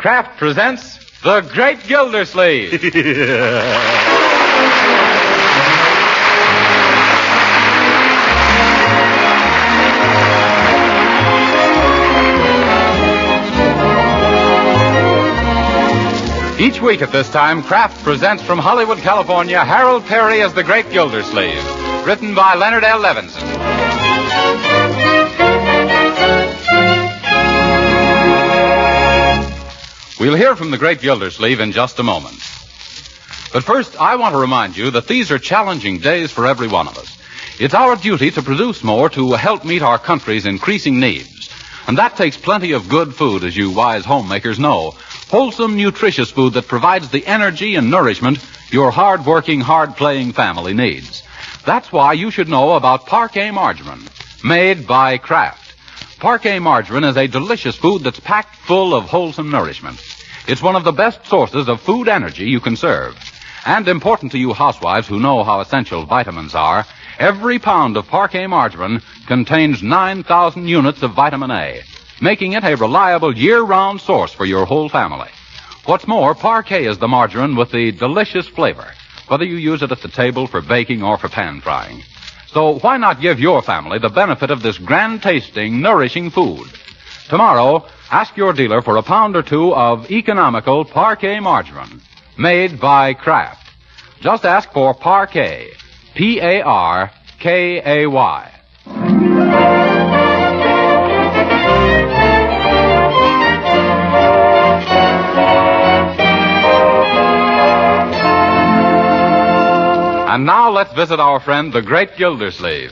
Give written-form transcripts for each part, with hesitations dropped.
Kraft presents The Great Gildersleeve. Each week at this time, Kraft presents from Hollywood, California, Harold Peary as The Great Gildersleeve, written by Leonard L. Levinson. We'll hear from The Great Gildersleeve in just a moment. But first, I want to remind you that these are challenging days for every one of us. It's our duty to produce more to help meet our country's increasing needs. And that takes plenty of good food, as you wise homemakers know. Wholesome, nutritious food that provides the energy and nourishment your hard-working, hard-playing family needs. That's why you should know about Parquet Margarine, made by Kraft. Parquet Margarine is a delicious food that's packed full of wholesome nourishment. It's one of the best sources of food energy you can serve. And important to you housewives who know how essential vitamins are, every pound of Parquet Margarine contains 9,000 units of vitamin A, making it a reliable year-round source for your whole family. What's more, Parquet is the margarine with the delicious flavor, whether you use it at the table for baking or for pan frying. So why not give your family the benefit of this grand-tasting, nourishing food? Tomorrow, ask your dealer for a pound or two of economical Parquet Margarine, made by Kraft. Just ask for Parquet, P-A-R-K-A-Y. And now let's visit our friend, the Great Gildersleeve.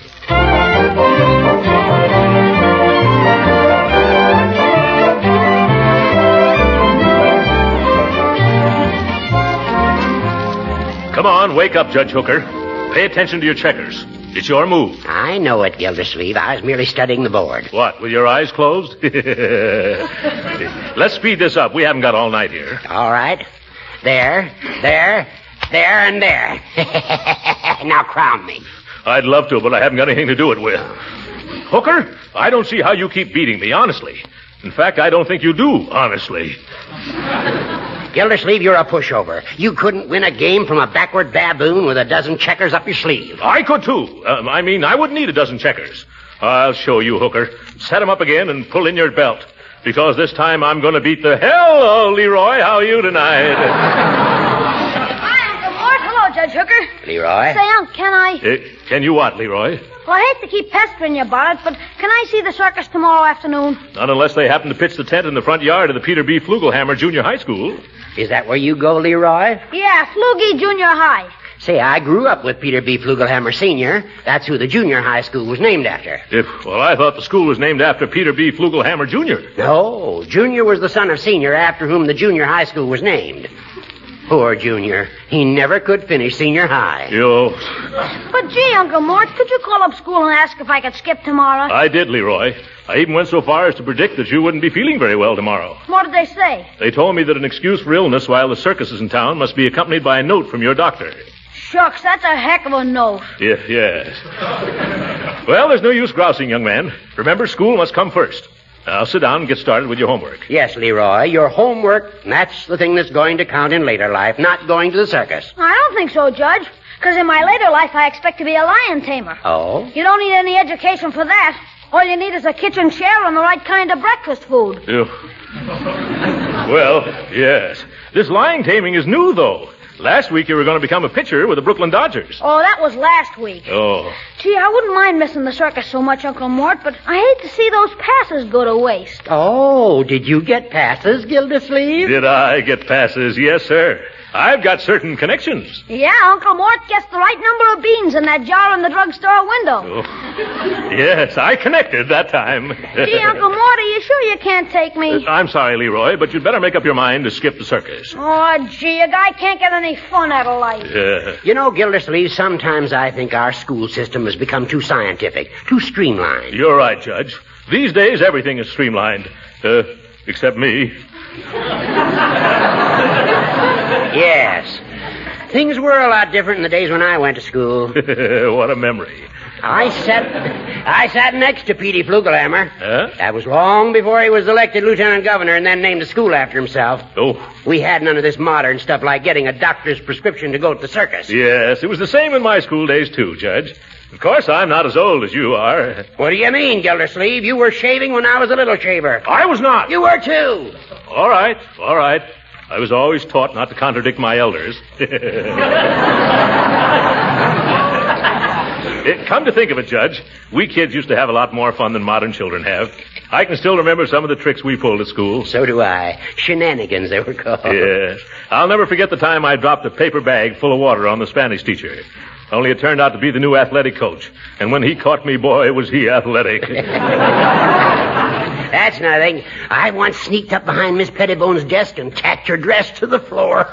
Come on, wake up, Judge Hooker. Pay attention to your checkers. It's your move. I know it, Gildersleeve. I was merely studying the board. What, with your eyes closed? Let's speed this up. We haven't got all night here. All right. There, and there. Now crown me. I'd love to, but I haven't got anything to do it with. Hooker, I don't see how you keep beating me, honestly. In fact, I don't think you do, honestly. Gildersleeve, you're a pushover. You couldn't win a game from a backward baboon with a dozen checkers up your sleeve. I could, too. I wouldn't need a dozen checkers. I'll show you, Hooker. Set 'em up again and pull in your belt. Because this time I'm going to beat the hell out of Leroy. How are you tonight? Hi, Uncle Mort. Hello, Judge Hooker. Leroy? Say, Unc, can I... Can you what, Leroy? Well, I hate to keep pestering you about it, but can I see the circus tomorrow afternoon? Not unless they happen to pitch the tent in the front yard of the Peter B. Flugelhammer Junior High School. Is that where you go, Leroy? Yeah, Flugie Junior High. Say, I grew up with Peter B. Flugelhammer Sr. That's who the junior high school was named after. Well, I thought the school was named after Peter B. Flugelhammer Jr. No, Junior was the son of Senior, after whom the junior high school was named. Poor Junior. He never could finish senior high. But gee, Uncle Mort, could you call up school and ask if I could skip tomorrow? I did, Leroy. I even went so far as to predict that you wouldn't be feeling very well tomorrow. What did they say? They told me that an excuse for illness while the circus is in town must be accompanied by a note from your doctor. Shucks, that's a heck of a note. Yes. Well, there's no use grousing, young man. Remember, school must come first. Now, sit down and get started with your homework. Yes, Leroy, your homework, that's the thing that's going to count in later life, not going to the circus. I don't think so, Judge. Because in my later life, I expect to be a lion tamer. Oh? You don't need any education for that. All you need is a kitchen chair and the right kind of breakfast food. Well, yes. This lion taming is new, though. Last week you were going to become a pitcher with the Brooklyn Dodgers. Oh, that was last week. Oh. Gee, I wouldn't mind missing the circus so much, Uncle Mort, but I hate to see those passes go to waste. Oh, did you get passes, Gildersleeve? Did I get passes? Yes, sir. I've got certain connections. Yeah, Uncle Mort gets the right number of beans in that jar in the drugstore window. Oh. Yes, I connected that time. Gee, Uncle Mort, are you sure you can't take me? I'm sorry, Leroy, but you'd better make up your mind to skip the circus. Oh, gee, a guy can't get any fun out of life. You know, Gildersleeve, sometimes I think our school system has become too scientific, too streamlined. You're right, Judge. These days, everything is streamlined. Except me. Yes. Things were a lot different in the days when I went to school. What a memory. I sat next to Petey Flugelhammer. Huh? That was long before he was elected lieutenant governor and then named a school after himself. Oh. We had none of this modern stuff like getting a doctor's prescription to go to the circus. Yes, it was the same in my school days, too, Judge. Of course, I'm not as old as you are. What do you mean, Gildersleeve? You were shaving when I was a little shaver. I was not. You were, too. All right. I was always taught not to contradict my elders. Come to think of it, Judge, we kids used to have a lot more fun than modern children have. I can still remember some of the tricks we pulled at school. So do I. Shenanigans, they were called. Yes. I'll never forget the time I dropped a paper bag full of water on the Spanish teacher. Only it turned out to be the new athletic coach. And when he caught me, boy, was he athletic. That's nothing. I once sneaked up behind Miss Pettibone's desk and tacked her dress to the floor.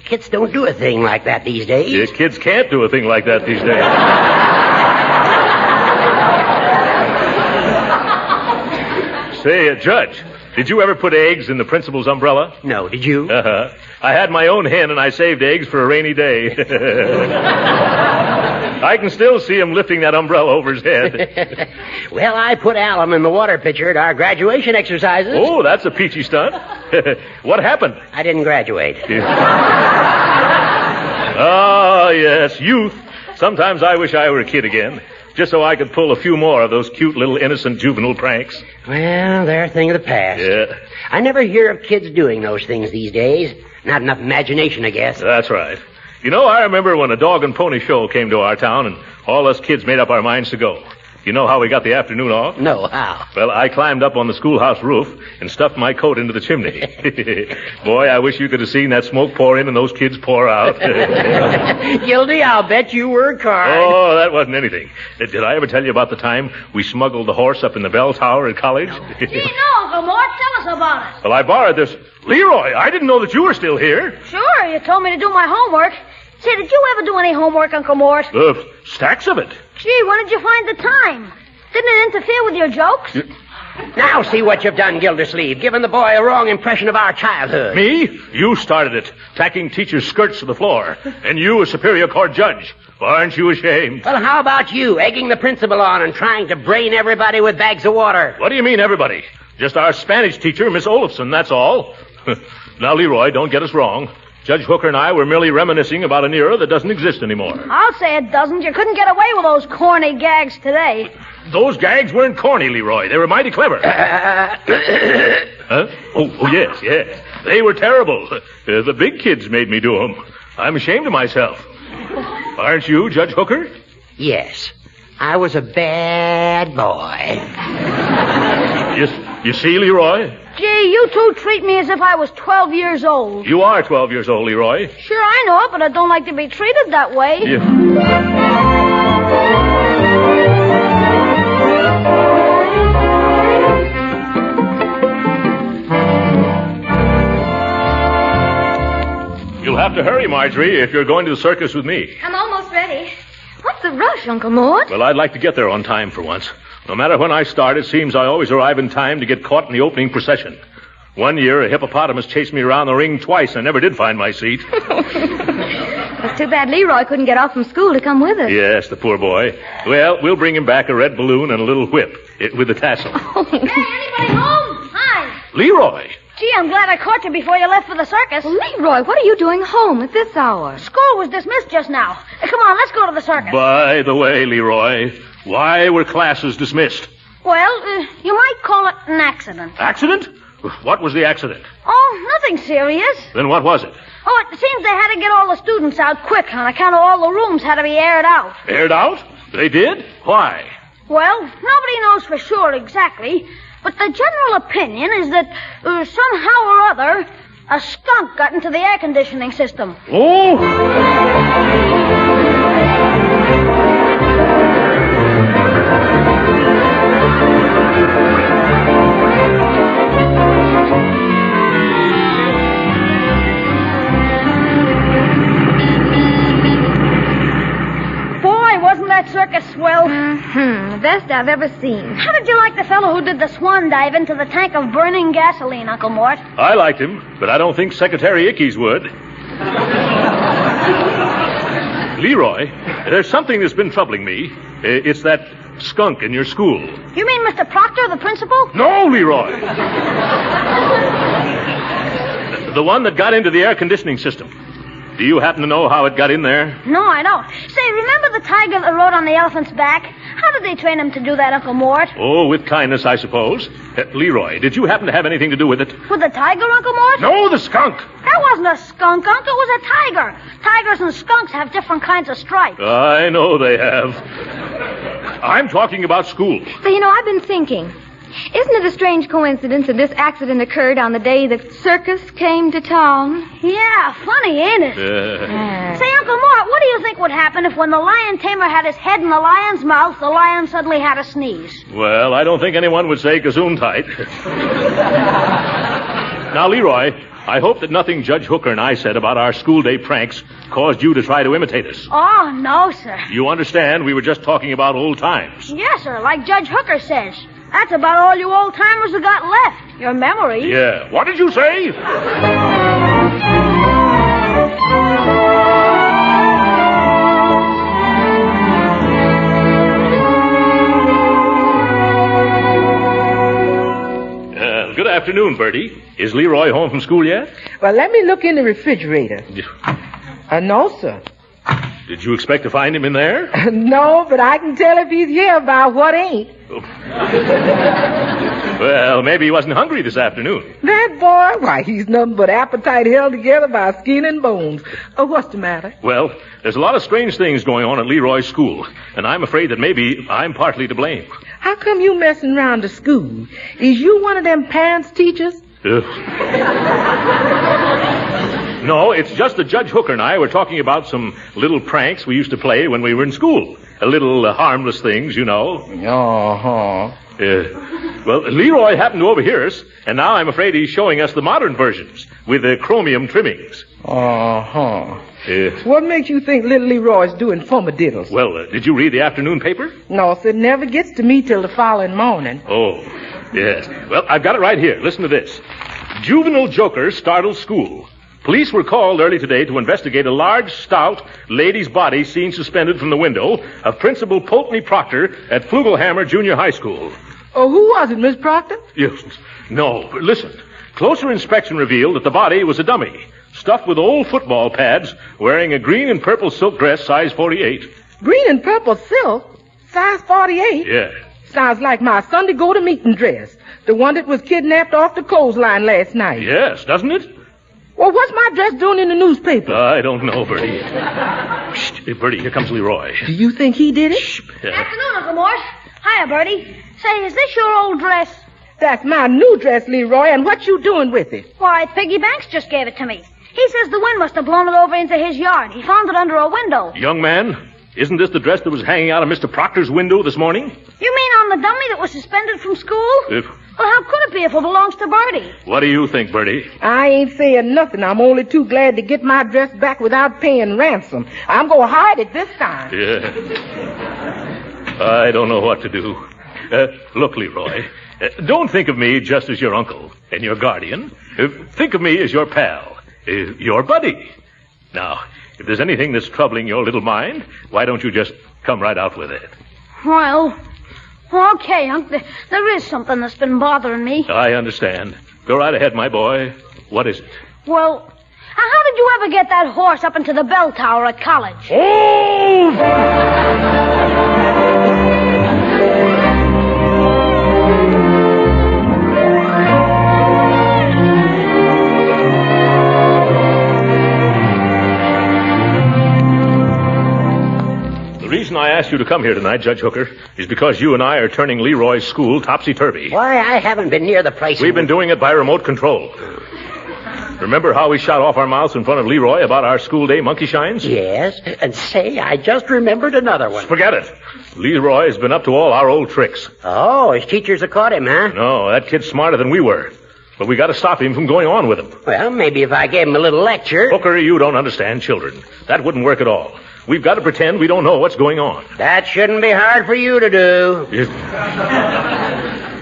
Kids don't do a thing like that these days. Yeah, kids can't do a thing like that these days. Say, Judge, did you ever put eggs in the principal's umbrella? No, did you? Uh-huh. I had my own hen, and I saved eggs for a rainy day. I can still see him lifting that umbrella over his head. Well, I put alum in the water pitcher at our graduation exercises. Oh, that's a peachy stunt. What happened? I didn't graduate. Ah, yes, youth. Sometimes I wish I were a kid again, just so I could pull a few more of those cute little innocent juvenile pranks. Well, they're a thing of the past. Yeah. I never hear of kids doing those things these days. Not enough imagination, I guess. That's right. You know, I remember when a dog and pony show came to our town, and all us kids made up our minds to go. You know how we got the afternoon off? No, how? Well, I climbed up on the schoolhouse roof and stuffed my coat into the chimney. Boy, I wish you could have seen that smoke pour in and those kids pour out. Gildy, I'll bet you worked hard. Oh, that wasn't anything. Did I ever tell you about the time we smuggled the horse up in the bell tower at college? Gee, no, Uncle Mort. Tell us about it. Well, I borrowed this. Leroy, I didn't know that you were still here. Sure, you told me to do my homework. Say, did you ever do any homework, Uncle Mort? Stacks of it. Gee, when did you find the time? Didn't it interfere with your jokes? Now see what you've done, Gildersleeve, giving the boy a wrong impression of our childhood. Me? You started it, tacking teachers' skirts to the floor. And you, a Superior Court judge. Aren't you ashamed? Well, how about you, egging the principal on and trying to brain everybody with bags of water? What do you mean, everybody? Just our Spanish teacher, Miss Olafson, that's all. Now, Leroy, don't get us wrong. Judge Hooker and I were merely reminiscing about an era that doesn't exist anymore. I'll say it doesn't. You couldn't get away with those corny gags today. Those gags weren't corny, Leroy. They were mighty clever. Huh? Oh, yes. They were terrible. The big kids made me do them. I'm ashamed of myself. Aren't you, Judge Hooker? Yes. I was a bad boy. You see, Leroy? Gee, you two treat me as if I was 12 years old. You are 12 years old, Leroy. Sure, I know it, but I don't like to be treated that way. You'll have to hurry, Marjorie, if you're going to the circus with me. I'm almost ready. What's the rush, Uncle Mort? Well, I'd like to get there on time for once. No matter when I start, it seems I always arrive in time to get caught in the opening procession. One year, a hippopotamus chased me around the ring twice. I never did find my seat. It's too bad Leroy couldn't get off from school to come with us. Yes, the poor boy. Well, we'll bring him back a red balloon and a little whip with the tassel. Hey, anybody home? Hi. Leroy! Gee, I'm glad I caught you before you left for the circus. Well, Leroy, what are you doing home at this hour? School was dismissed just now. Come on, let's go to the circus. By the way, Leroy, why were classes dismissed? Well, you might call it an accident. Accident? What was the accident? Oh, nothing serious. Then what was it? Oh, it seems they had to get all the students out quick on account of all the rooms had to be aired out. Aired out? They did? Why? Well, nobody knows for sure exactly, but the general opinion is that somehow or other, a skunk got into the air conditioning system. Oh! That circus swell. The best I've ever seen. How did you like the fellow who did the swan dive into the tank of burning gasoline, Uncle Mort? I liked him, but I don't think Secretary Ickes would. Leroy, there's something that's been troubling me. It's that skunk in your school. You mean Mr. Proctor, the principal? No, Leroy. The one that got into the air conditioning system. Do you happen to know how it got in there? No, I don't. Say, remember the tiger that rode on the elephant's back? How did they train him to do that, Uncle Mort? Oh, with kindness, I suppose. Leroy, did you happen to have anything to do with it? With the tiger, Uncle Mort? No, the skunk. That wasn't a skunk, Uncle. It was a tiger. Tigers and skunks have different kinds of stripes. I know they have. I'm talking about school. So, I've been thinking. Isn't it a strange coincidence that this accident occurred on the day the circus came to town? Yeah, funny, ain't it? Say, Uncle Mort, what do you think would happen if when the lion tamer had his head in the lion's mouth, the lion suddenly had a sneeze? Well, I don't think anyone would say gesundheit. Now, Leroy, I hope that nothing Judge Hooker and I said about our school day pranks caused you to try to imitate us. Oh, no, sir. You understand we were just talking about old times. Yes, sir, like Judge Hooker says. That's about all you old-timers have got left. Your memory. Yeah. What did you say? Good afternoon, Bertie. Is Leroy home from school yet? Well, let me look in the refrigerator. No, sir. Did you expect to find him in there? No, but I can tell if he's here by what ain't. Well, maybe he wasn't hungry this afternoon. That boy, why, he's nothing but appetite held together by skin and bones. What's the matter? Well, there's a lot of strange things going on at Leroy's school, and I'm afraid that maybe I'm partly to blame. How come you messing around the school? Is you one of them pants teachers? No, it's just that Judge Hooker and I were talking about some little pranks we used to play when we were in school. Little harmless things, you know. Uh-huh. Well, Leroy happened to overhear us, and now I'm afraid he's showing us the modern versions with the chromium trimmings. Uh-huh. What makes you think little Leroy's doing fumadiddles? Well, did you read the afternoon paper? No, sir, it never gets to me till the following morning. Oh, yes. Well, I've got it right here. Listen to this. Juvenile joker startles school. Police were called early today to investigate a large, stout lady's body seen suspended from the window of Principal Pulteney Proctor at Flugelhammer Junior High School. Oh, who was it, Miss Proctor? Yes. No, listen. Closer inspection revealed that the body was a dummy, stuffed with old football pads, wearing a green and purple silk dress, size 48. Green and purple silk? Size 48? Yeah. Sounds like my Sunday go-to-meeting dress. The one that was kidnapped off the clothesline last night. Yes, doesn't it? Well, what's my dress doing in the newspaper? I don't know, Bertie. Shh, Bertie, here comes Leroy. Do you think he did it? Shh. Afternoon, Uncle Mort. Hiya, Bertie. Say, is this your old dress? That's my new dress, Leroy, and what you doing with it? Why, Piggy Banks just gave it to me. He says the wind must have blown it over into his yard. He found it under a window. Young man, isn't this the dress that was hanging out of Mr. Proctor's window this morning? You mean on the dummy that was suspended from school? Well, how could it be if it belongs to Bertie? What do you think, Bertie? I ain't saying nothing. I'm only too glad to get my dress back without paying ransom. I'm going to hide it this time. Yeah. I don't know what to do. Look, Leroy, don't think of me just as your uncle and your guardian. Think of me as your pal, your buddy. Now, if there's anything that's troubling your little mind, why don't you just come right out with it? Well, okay, Unc. There is something that's been bothering me. I understand. Go right ahead, my boy. What is it? Well, how did you ever get that horse up into the bell tower at college? Oh! The reason I asked you to come here tonight, Judge Hooker, is because you and I are turning Leroy's school topsy-turvy. Why, I haven't been near the place. We've been doing it by remote control. Remember how we shot off our mouths in front of Leroy about our school day monkey shines? Yes, and say, I just remembered another one. Forget it. Leroy has been up to all our old tricks. Oh, his teachers have caught him, huh? No, that kid's smarter than we were. But we got to stop him from going on with him. Well, maybe if I gave him a little lecture. Hooker, you don't understand children. That wouldn't work at all. We've got to pretend we don't know what's going on. That shouldn't be hard for you to do.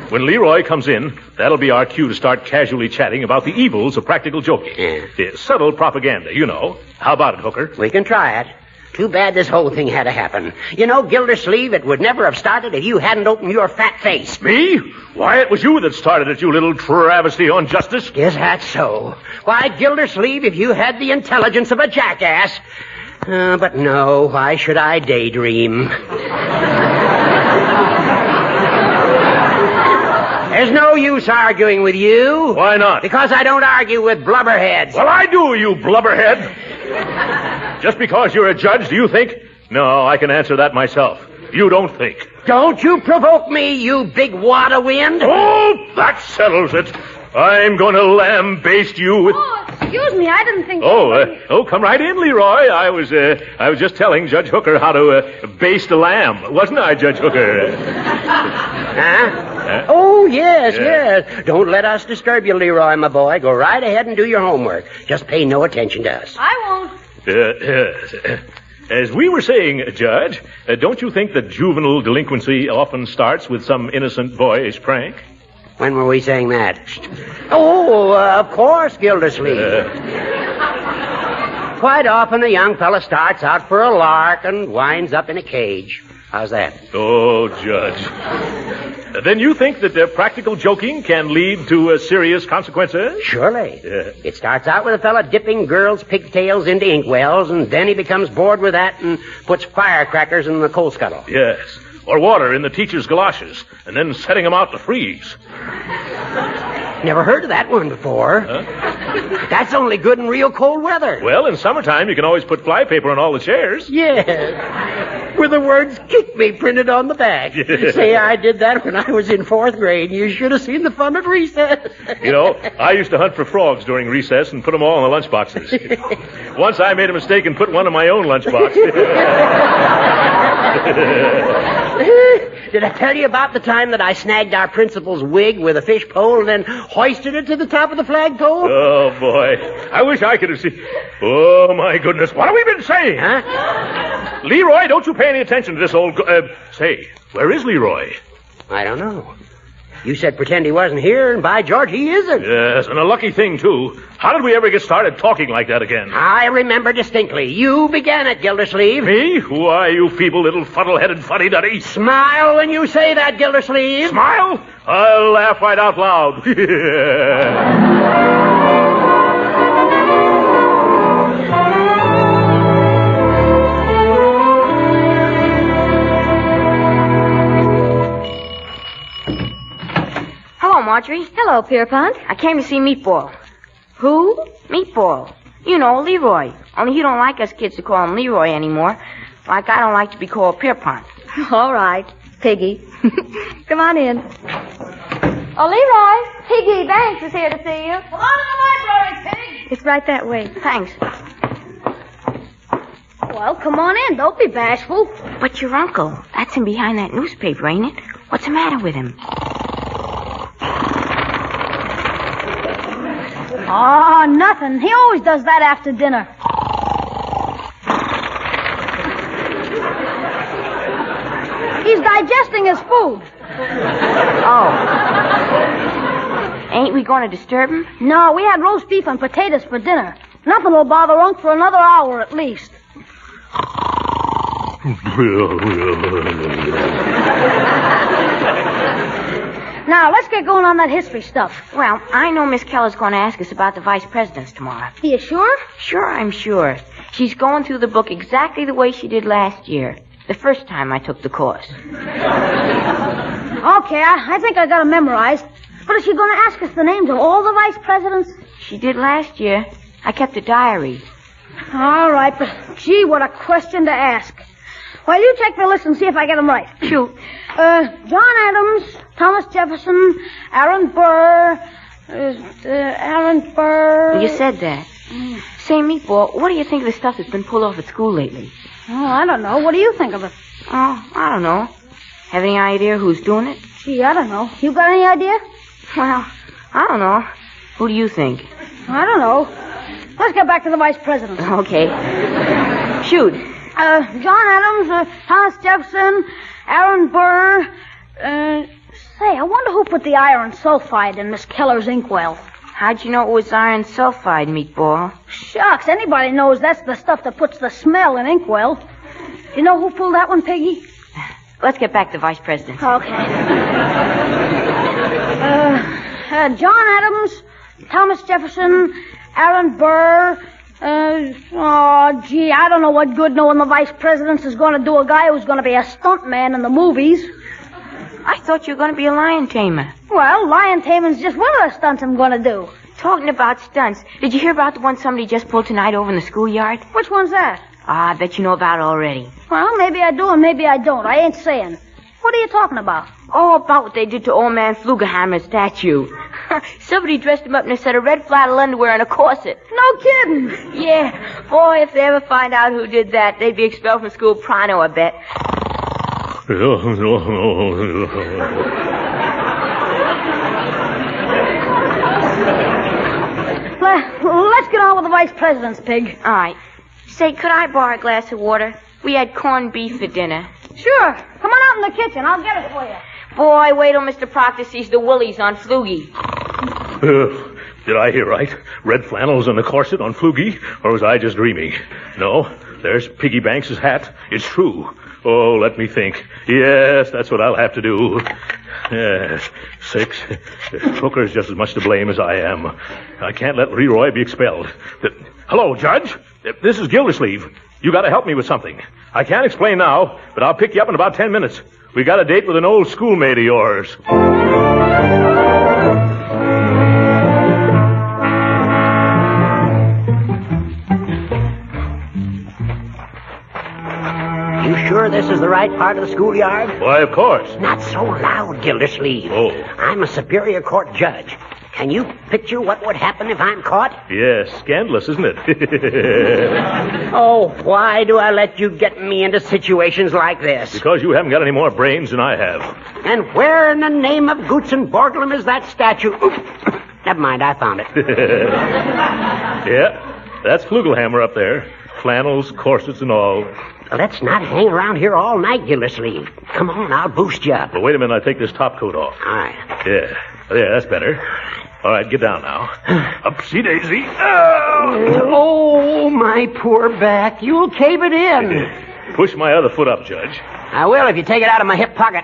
When Leroy comes in, that'll be our cue to start casually chatting about the evils of practical joking. Yeah. Subtle propaganda, you know. How about it, Hooker? We can try it. Too bad this whole thing had to happen. You know, Gildersleeve, it would never have started if you hadn't opened your fat face. Me? Why, it was you that started it, you little travesty on justice. Is that so? Why, Gildersleeve, if you had the intelligence of a jackass... but no, why should I daydream? There's no use arguing with you. Why not? Because I don't argue with blubberheads. Well, I do, you blubberhead. Just because you're a judge, do you think? No, I can answer that myself. You don't think. Don't you provoke me, you big wad of wind. Oh, that settles it. I'm going to lambaste you with... Oh, excuse me, I didn't think... Come right in, Leroy. I was just telling Judge Hooker how to baste a lamb. Wasn't I, Judge Hooker? Huh? Oh, yes. Don't let us disturb you, Leroy, my boy. Go right ahead and do your homework. Just pay no attention to us. I won't. As we were saying, Judge, don't you think that juvenile delinquency often starts with some innocent boyish prank? When were we saying that? Oh, of course, Gildersleeve. Quite often the young fella starts out for a lark and winds up in a cage. How's that? Oh, Judge. Then you think that practical joking can lead to serious consequences? Surely. It starts out with a fella dipping girls' pigtails into inkwells, and then he becomes bored with that and puts firecrackers in the coal scuttle. Yes. Or water in the teacher's galoshes, and then setting them out to freeze. Never heard of that one before. Huh? That's only good in real cold weather. Well, in summertime, you can always put flypaper on all the chairs. Yes. With the words "kick me" printed on the back. Say, I did that when I was in 4th grade. You should have seen the fun at recess. You know, I used to hunt for frogs during recess and put them all in the lunchboxes. Once I made a mistake and put one in my own lunchbox. Did I tell you about the time that I snagged our principal's wig with a fish pole and then hoisted it to the top of the flagpole? Oh, boy. I wish I could have seen... Oh, my goodness. What have we been saying? Huh? Leroy, don't you pay any attention to this old... Say, where is Leroy? I don't know. You said pretend he wasn't here, and by George, he isn't. Yes, and a lucky thing, too. How did we ever get started talking like that again? I remember distinctly. You began it, Gildersleeve. Me? Why, you feeble little fuddle-headed fuddy-duddy. Smile when you say that, Gildersleeve. Smile? I'll laugh right out loud. Marjorie. Hello, Pierpont. I came to see Meatball. Who? Meatball. You know, Leroy. Only you don't like us kids to call him Leroy anymore. Like I don't like to be called Pierpont. All right, Piggy. Come on in. Oh, Leroy, Piggy Banks is here to see you. Come on in the library, Pig. It's right that way. Thanks. Well, come on in. Don't be bashful. But your uncle, that's him behind that newspaper, ain't it? What's the matter with him? Oh, nothing. He always does that after dinner. He's digesting his food. Oh. Ain't we going to disturb him? No, we had roast beef and potatoes for dinner. Nothing will bother Unc for another hour at least. Now, let's get going on that history stuff. Well, I know Miss Keller's going to ask us about the vice presidents tomorrow. Are you sure? Sure, I'm sure. She's going through the book exactly the way she did last year, the first time I took the course. Okay, I think I got it memorized. But is she going to ask us the names of all the vice presidents? She did last year. I kept a diary. All right, but gee, what a question to ask. Well, you check the list and see if I get them right. Shoot. John Adams, Thomas Jefferson, Aaron Burr, Aaron Burr... You said that. Say, Meatball, what do you think of the stuff that's been pulled off at school lately? Oh, I don't know. What do you think of it? Oh, I don't know. Have any idea who's doing it? Gee, I don't know. You got any idea? Well, I don't know. Who do you think? I don't know. Let's get back to the vice president. Okay. Shoot. John Adams, Thomas Jefferson, Aaron Burr. Say, I wonder who put the iron sulfide in Miss Keller's inkwell. How'd you know it was iron sulfide, meatball? Shucks, anybody knows that's the stuff that puts the smell in inkwell. You know who pulled that one, Piggy? Let's get back to Vice President. Okay. John Adams, Thomas Jefferson, Aaron Burr. I don't know what good knowing the Vice President is going to do a guy who's going to be a stuntman in the movies. I thought you were going to be a lion tamer. Well, lion taming's just one of the stunts I'm going to do. Talking about stunts, did you hear about the one somebody just pulled tonight over in the schoolyard? Which one's that? I bet you know about it already. Well, maybe I do and maybe I don't. I ain't saying. What are you talking about? Oh, about what they did to old man Flugelhammer's statue. Somebody dressed him up in a set of red flannel underwear and a corset. No kidding. Yeah. Boy, if they ever find out who did that, they'd be expelled from school pronto, I bet. Let's get on with the Vice President's, Pig. All right. Say, could I borrow a glass of water? We had corned beef for dinner. Sure. Come on out in the kitchen. I'll get it for you. Boy, wait till Mr. Proctor sees the willies on Flugie. Did I hear right? Red flannels and a corset on Flugie? Or was I just dreaming? No, there's Piggy Banks' hat. It's true. Oh, let me think. Yes, that's what I'll have to do. Yes, 6. Crooker's just as much to blame as I am. I can't let Leroy be expelled. Hello, Judge. This is Gildersleeve. You got to help me with something. I can't explain now, but I'll pick you up in about 10 minutes. We got a date with an old schoolmate of yours. You sure this is the right part of the schoolyard? Why, of course. Not so loud, Gildersleeve. Oh. I'm a Superior Court judge. Can you picture what would happen if I'm caught? Yes, scandalous, isn't it? Oh, why do I let you get me into situations like this? Because you haven't got any more brains than I have. And where in the name of Goots and Borglum is that statue? Oop. Never mind, I found it. Yeah, that's Flugelhammer up there. Flannels, corsets, and all. Let's not hang around here all night, Gildersleeve. Come on, I'll boost you up. Well, wait a minute, I'll take this top coat off. All right. Yeah, that's better. All right, get down now. Upsy-daisy. Oh, my poor back. You'll cave it in. Push my other foot up, Judge. I will if you take it out of my hip pocket.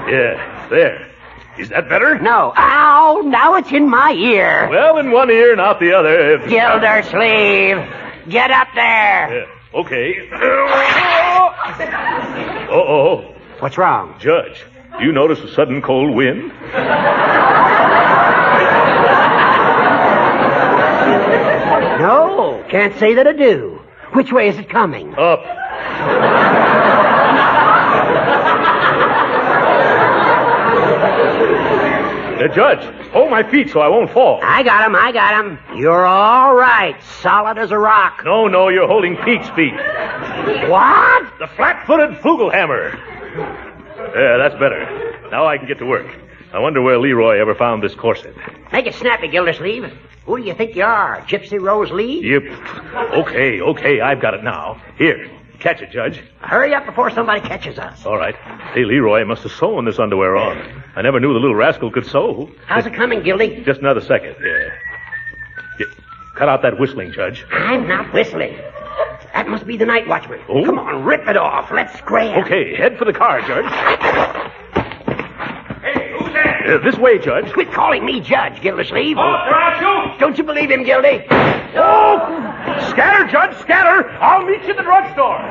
Yeah, there. Is that better? No. Ow, now it's in my ear. Well, in one ear and out the other. Gildersleeve, get up there. Yeah, okay. Uh-oh. What's wrong? Judge, you notice a sudden cold wind? No, can't say that I do. Which way is it coming? Up. Judge, hold my feet so I won't fall. I got him. You're all right. Solid as a rock. No, you're holding Pete's feet. What? The flat-footed Flugelhammer. Yeah, that's better. Now I can get to work. I wonder where Leroy ever found this corset. Make it snappy, Gildersleeve. Who do you think you are, Gypsy Rose Lee? Yep. Okay, I've got it now. Here, catch it, Judge. Hurry up before somebody catches us. All right. Hey, Leroy must have sewn this underwear on. I never knew the little rascal could sew. How's it coming, Gildy? Just another second. Yeah. Cut out that whistling, Judge. I'm not whistling. That must be the night watchman. Oh? Come on, rip it off. Let's scram. Okay, head for the car, Judge. Hey, who's that? This way, Judge. Quit calling me Judge, Gildersleeve. Oh, I'll shoot. Don't you believe him, Gildy? Oh! Scatter, Judge, scatter. I'll meet you at the drugstore.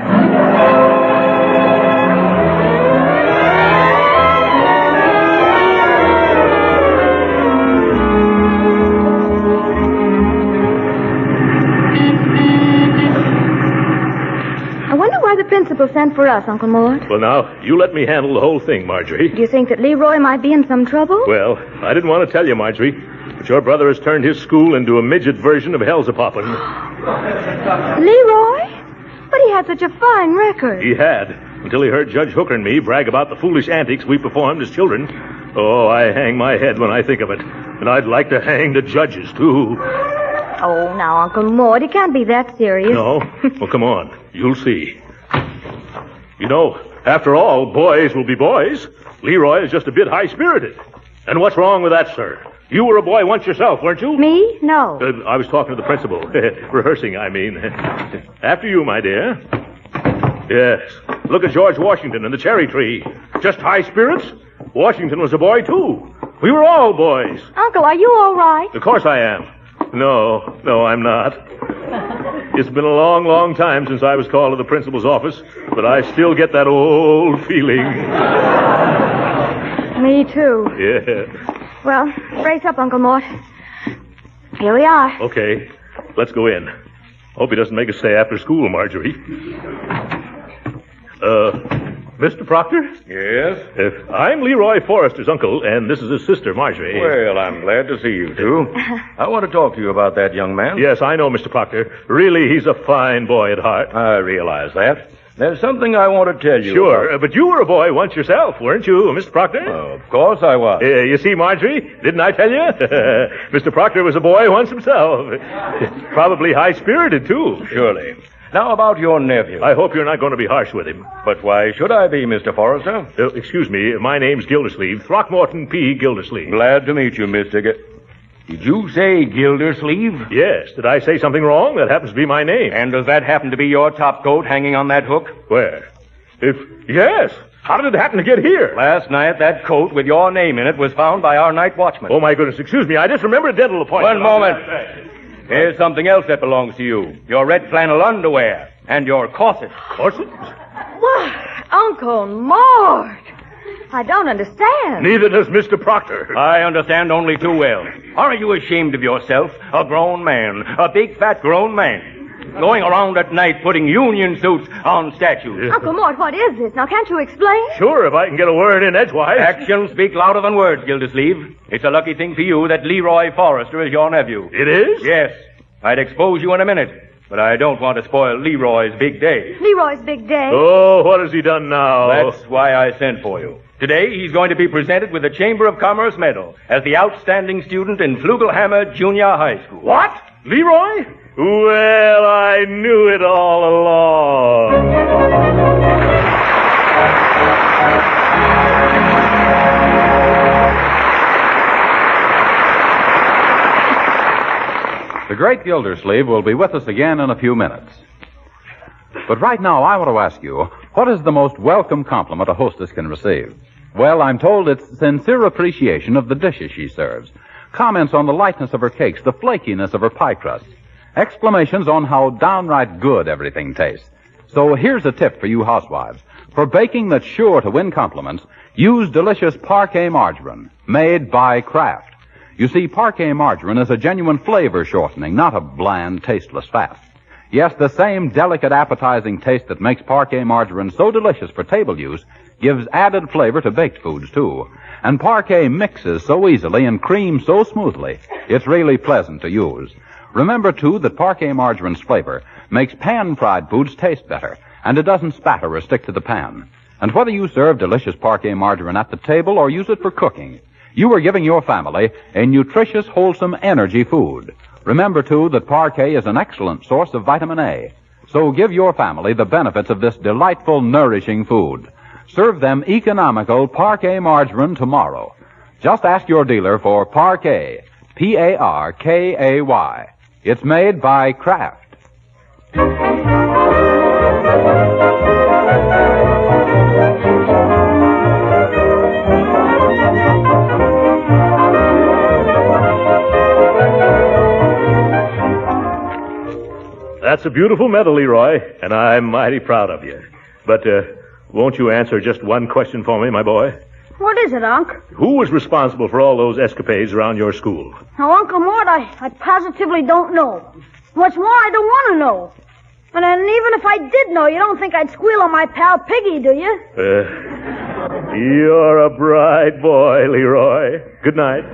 I wonder why the principal sent for us, Uncle Mort. Well, now, you let me handle the whole thing, Marjorie. Do you think that Leroy might be in some trouble? Well, I didn't want to tell you, Marjorie, but your brother has turned his school into a midget version of Hellzapoppin'. Leroy? But he had such a fine record. He had, until he heard Judge Hooker and me brag about the foolish antics we performed as children. Oh, I hang my head when I think of it. And I'd like to hang the judges, too. Oh, now, Uncle Mort, it can't be that serious. No? Well, come on. You'll see. You know, after all, boys will be boys. Leroy is just a bit high-spirited. And what's wrong with that, sir? You were a boy once yourself, weren't you? Me? No. I was talking to the principal. Rehearsing, I mean. After you, my dear. Yes. Look at George Washington and the cherry tree. Just high spirits? Washington was a boy, too. We were all boys. Uncle, are you all right? Of course I am. No, I'm not. It's been a long, long time since I was called to the principal's office, but I still get that old feeling. Me too. Yeah. Well, brace up, Uncle Mort. Here we are. Okay, let's go in. Hope he doesn't make us stay after school, Marjorie. Mr. Proctor? Yes? I'm Leroy Forrester's uncle, and this is his sister, Marjorie. Well, I'm glad to see you two. I want to talk to you about that young man. Yes, I know, Mr. Proctor. Really, he's a fine boy at heart. I realize that. There's something I want to tell you. Sure, about. but you were a boy once yourself, weren't you, Mr. Proctor? Of course I was. You see, Marjorie, didn't I tell you? Mr. Proctor was a boy once himself. Probably high-spirited, too. Surely. Now about your nephew. I hope you're not going to be harsh with him. But why should I be, Mr. Forrester? Excuse me, my name's Gildersleeve, Throckmorton P. Gildersleeve. Glad to meet you, Mr. Did you say Gildersleeve? Yes. Did I say something wrong? That happens to be my name. And does that happen to be your top coat hanging on that hook? Where? Yes. How did it happen to get here? Last night, that coat with your name in it was found by our night watchman. Oh, my goodness. Excuse me. I just remembered a dental appointment. One moment. Here's something else that belongs to you. Your red flannel underwear and your corset. Corset? Why, Uncle Mort. I don't understand. Neither does Mr. Proctor. I understand only too well. Aren't you ashamed of yourself? A grown man. A big, fat, grown man. Going around at night putting union suits on statues. Uncle Mort, what is this? Now, can't you explain? Sure, if I can get a word in edgewise. Actions speak louder than words, Gildersleeve. It's a lucky thing for you that Leroy Forrester is your nephew. It is? Yes. I'd expose you in a minute, but I don't want to spoil Leroy's big day. Leroy's big day? Oh, what has he done now? That's why I sent for you. Today, he's going to be presented with the Chamber of Commerce Medal as the outstanding student in Flugelhammer Junior High School. What? Leroy? Well, I knew it all along. The Great Gildersleeve will be with us again in a few minutes. But right now, I want to ask you, what is the most welcome compliment a hostess can receive? Well, I'm told it's sincere appreciation of the dishes she serves. Comments on the lightness of her cakes, the flakiness of her pie crust. Exclamations on how downright good everything tastes. So here's a tip for you housewives. For baking that's sure to win compliments, use delicious Parquet margarine, made by Kraft. You see, Parquet margarine is a genuine flavor shortening, not a bland, tasteless fat. Yes, the same delicate, appetizing taste that makes Parquet margarine so delicious for table use gives added flavor to baked foods, too. And Parquet mixes so easily and creams so smoothly, it's really pleasant to use. Remember, too, that Parquet margarine's flavor makes pan-fried foods taste better, and it doesn't spatter or stick to the pan. And whether you serve delicious Parquet margarine at the table or use it for cooking, you are giving your family a nutritious, wholesome energy food. Remember, too, that Parquet is an excellent source of vitamin A. So give your family the benefits of this delightful, nourishing food. Serve them economical Parquet margarine tomorrow. Just ask your dealer for Parquet, Parkay. It's made by Kraft. That's a beautiful medal, Leroy, and I'm mighty proud of you. But, won't you answer just one question for me, my boy? What is it, Unc? Who was responsible for all those escapades around your school? Now, Uncle Mort, I positively don't know. What's more, I don't want to know. And then even if I did know, you don't think I'd squeal on my pal Piggy, do you? You're a bright boy, Leroy. Good night.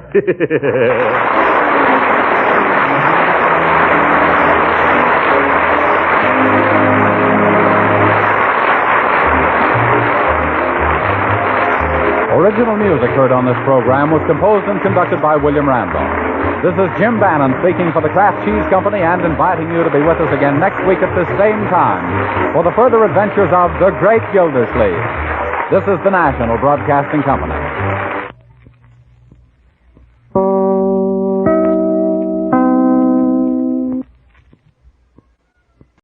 Original music heard on this program was composed and conducted by William Randolph. This is Jim Bannon speaking for the Kraft Cheese Company and inviting you to be with us again next week at the same time for the further adventures of the Great Gildersleeve. This is the National Broadcasting Company.